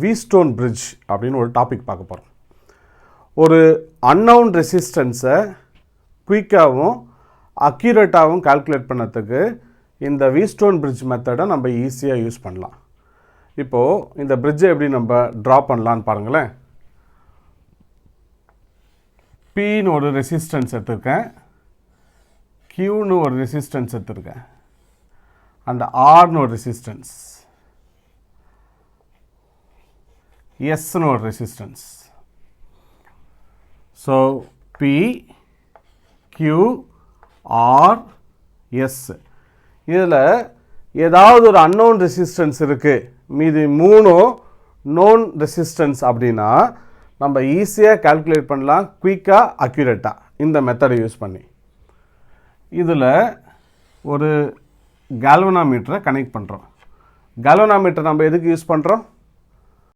வீஸ்டோன் bridge அப்படின்னு ஒரு topic பார்க்க போகிறோம். ஒரு அன்னவுன் ரெசிஸ்டன்ஸை குயிக்காகவும் அக்யூரேட்டாகவும் கால்குலேட் பண்ணதுக்கு இந்த வீஸ்டோன் பிரிட்ஜ் மெத்தடை நம்ம ஈஸியாக யூஸ் பண்ணலாம். இப்போது இந்த பிரிட்ஜை எப்படி நம்ம ட்ரா பண்ணலான்னு பாருங்களேன். Pன்னு ஒரு ரெசிஸ்டன்ஸ் எடுத்திருக்கேன், Qன்னு ஒரு ரெசிஸ்டன்ஸ் எடுத்திருக்கேன், அண்ட் Rன்னு ஒரு ரெசிஸ்டன்ஸ், Sன்னு ஒரு resistance. So P, Q, R, S. இதில் ஏதாவது ஒரு அன்னோன் ரெசிஸ்டன்ஸ் இருக்குது, மீதி மூணும் நோன் ரெசிஸ்டன்ஸ் அப்படின்னா நம்ம ஈஸியாக கால்குலேட் பண்ணலாம், குயிக்காக அக்யூரேட்டாக இந்த மெத்தடை யூஸ் பண்ணி. இதில் ஒரு கேல்வனாமீட்டரை கனெக்ட் பண்ணுறோம். கேல்வனாமீட்டர் நம்ம எதுக்கு யூஸ் பண்ணுறோம்?